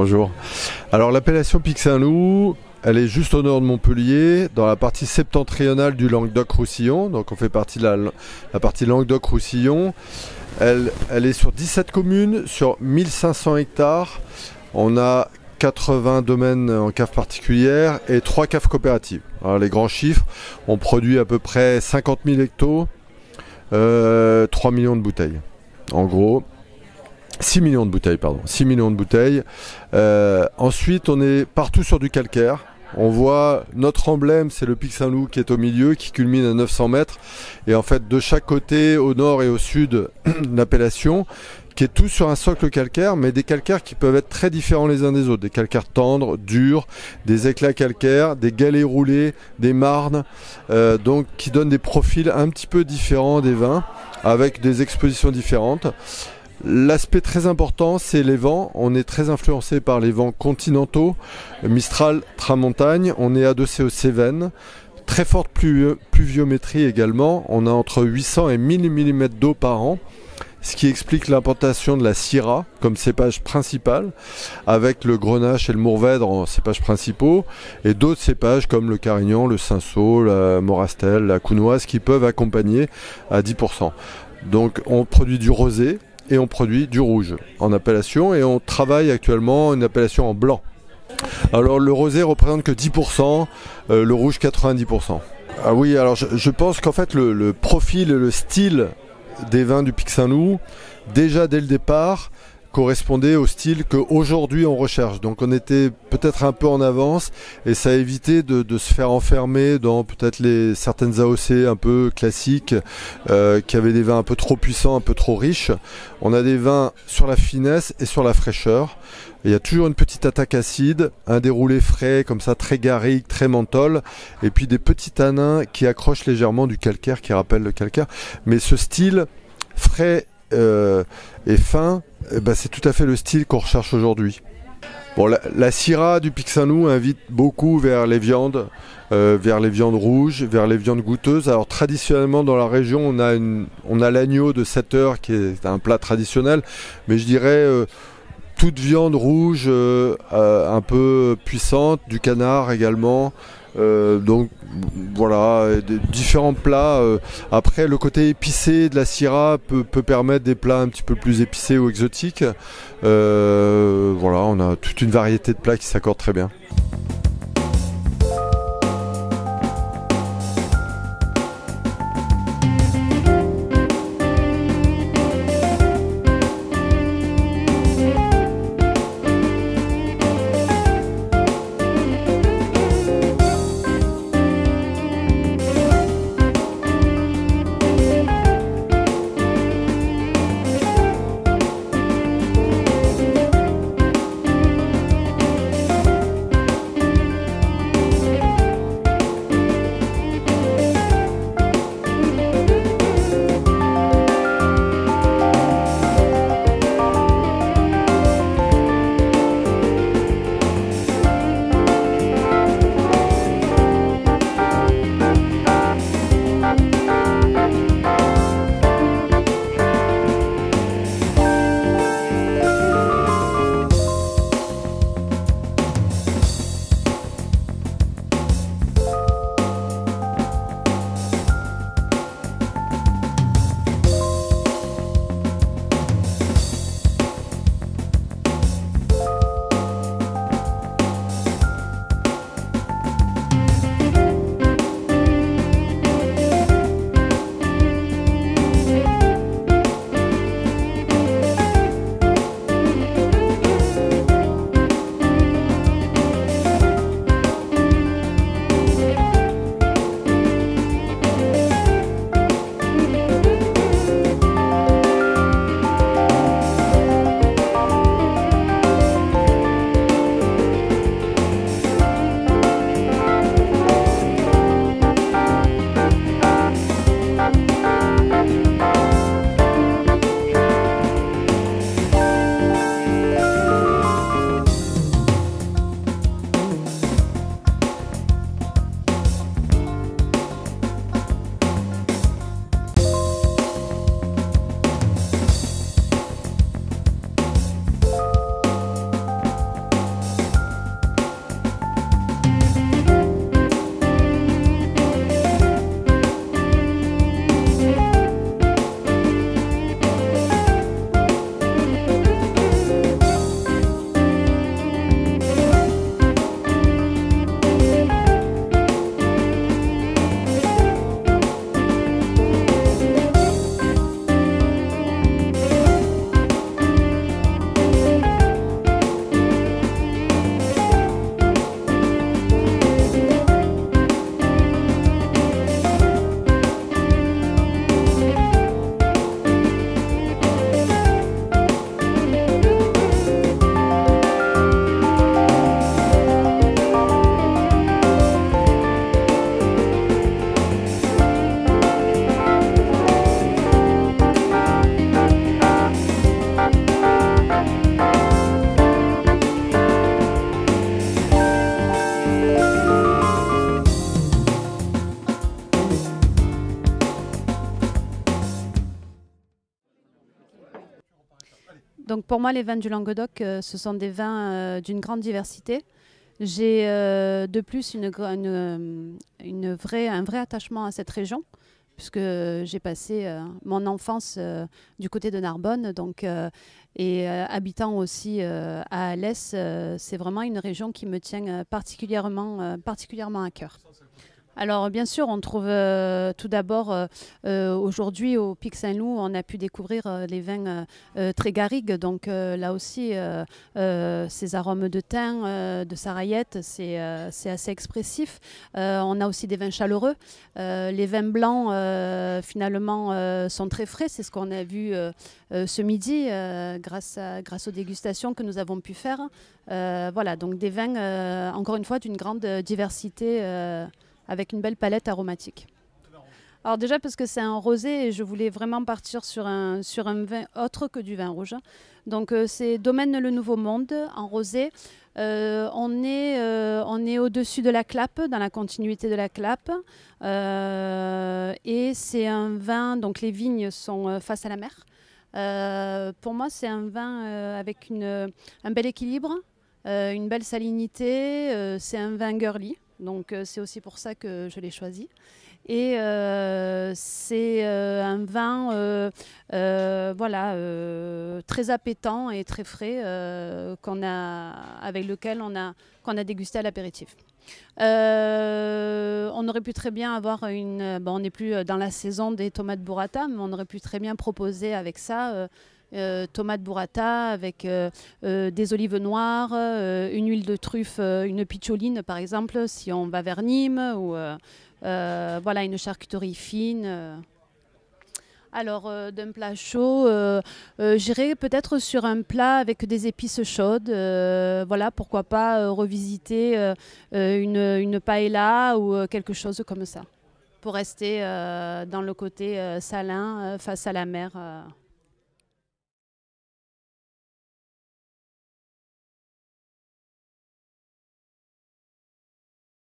Bonjour. Alors l'appellation Pic Saint-Loup, elle est juste au nord de Montpellier, dans la partie septentrionale du Languedoc-Roussillon. Donc on fait partie de la partie Languedoc-Roussillon. Elle est sur 17 communes, sur 1500 hectares. On a 80 domaines en cave particulière et 3 caves coopératives. Alors les grands chiffres, on produit à peu près 50 000 hectos, 3 millions de bouteilles. En gros, 6 millions de bouteilles, pardon. 6 millions de bouteilles. Ensuite, on est partout sur du calcaire. On voit notre emblème, c'est le Pic Saint-Loup qui est au milieu, qui culmine à 900 mètres. Et en fait, de chaque côté, au nord et au sud, l'appellation, qui est tout sur un socle calcaire, mais des calcaires qui peuvent être très différents les uns des autres. Des calcaires tendres, durs, des éclats calcaires, des galets roulés, des marnes, donc qui donnent des profils un petit peu différents des vins, avec des expositions différentes. L'aspect très important, c'est les vents. On est très influencé par les vents continentaux, Mistral, Tramontagne. On est adossé aux Cévennes. Très forte pluviométrie également. On a entre 800 et 1000 mm d'eau par an, ce qui explique l'implantation de la Syrah comme cépage principal, avec le Grenache et le Mourvèdre en cépages principaux, et d'autres cépages comme le Carignan, le Cinsault, la Morastel, la Counoise, qui peuvent accompagner à 10%. Donc on produit du rosé, et on produit du rouge en appellation, et on travaille actuellement une appellation en blanc. Alors le rosé représente que 10%, le rouge 90%. Ah oui, alors je pense qu'en fait le profil et le style des vins du Pic Saint-Loup, déjà dès le départ, correspondait au style qu'aujourd'hui on recherche. Donc on était peut-être un peu en avance, et ça a évité de se faire enfermer dans peut-être certaines AOC un peu classiques, qui avaient des vins un peu trop puissants, un peu trop riches. On a des vins sur la finesse et sur la fraîcheur. Il y a toujours une petite attaque acide, un déroulé frais comme ça, très garrigue, très menthol, et puis des petits tanins qui accrochent légèrement du calcaire, qui rappellent le calcaire. Mais ce style frais et fin, c'est tout à fait le style qu'on recherche aujourd'hui. Bon, la Syrah du Pic Saint-Loup invite beaucoup vers les viandes rouges, vers les viandes goûteuses. Alors traditionnellement dans la région, on a l'agneau de 7 heures qui est un plat traditionnel, mais je dirais toute viande rouge un peu puissante, du canard également. Donc voilà, différents plats. Après, le côté épicé de la Syrah peut permettre des plats un petit peu plus épicés ou exotiques. Voilà, on a toute une variété de plats qui s'accordent très bien. Donc pour moi, les vins du Languedoc, ce sont des vins d'une grande diversité. J'ai de plus un vrai attachement à cette région, puisque j'ai passé mon enfance du côté de Narbonne, et habitant aussi à Alès, c'est vraiment une région qui me tient particulièrement à cœur. Alors bien sûr, on trouve tout d'abord aujourd'hui au Pic Saint-Loup, on a pu découvrir les vins très garrigues. Donc là aussi, ces arômes de thym, de sarraillette, c'est assez expressif. On a aussi des vins chaleureux. Les vins blancs, finalement, sont très frais. C'est ce qu'on a vu ce midi grâce aux dégustations que nous avons pu faire. Voilà, donc des vins, encore une fois, d'une grande diversité avec une belle palette aromatique. Alors déjà parce que c'est un rosé et je voulais vraiment partir sur un vin autre que du vin rouge. Donc c'est Domaine Le Nouveau Monde en rosé. On est au-dessus de la Clappe, dans la continuité de la Clappe. Et c'est un vin, donc les vignes sont face à la mer. Pour moi c'est un vin avec un bel équilibre, une belle salinité. C'est un vin girly. Donc c'est aussi pour ça que je l'ai choisi. Et c'est un vin voilà, très appétant et très frais avec lequel qu'on a dégusté à l'apéritif. On aurait pu très bien avoir on n'est plus dans la saison des tomates burrata, mais on aurait pu très bien proposer avec ça tomates burrata avec des olives noires, une huile de truffe, une picholine par exemple, si on va vers Nîmes, ou voilà, une charcuterie fine. Alors, d'un plat chaud, j'irai peut-être sur un plat avec des épices chaudes. Voilà, pourquoi pas revisiter une paella ou quelque chose comme ça, pour rester dans le côté salin face à la mer.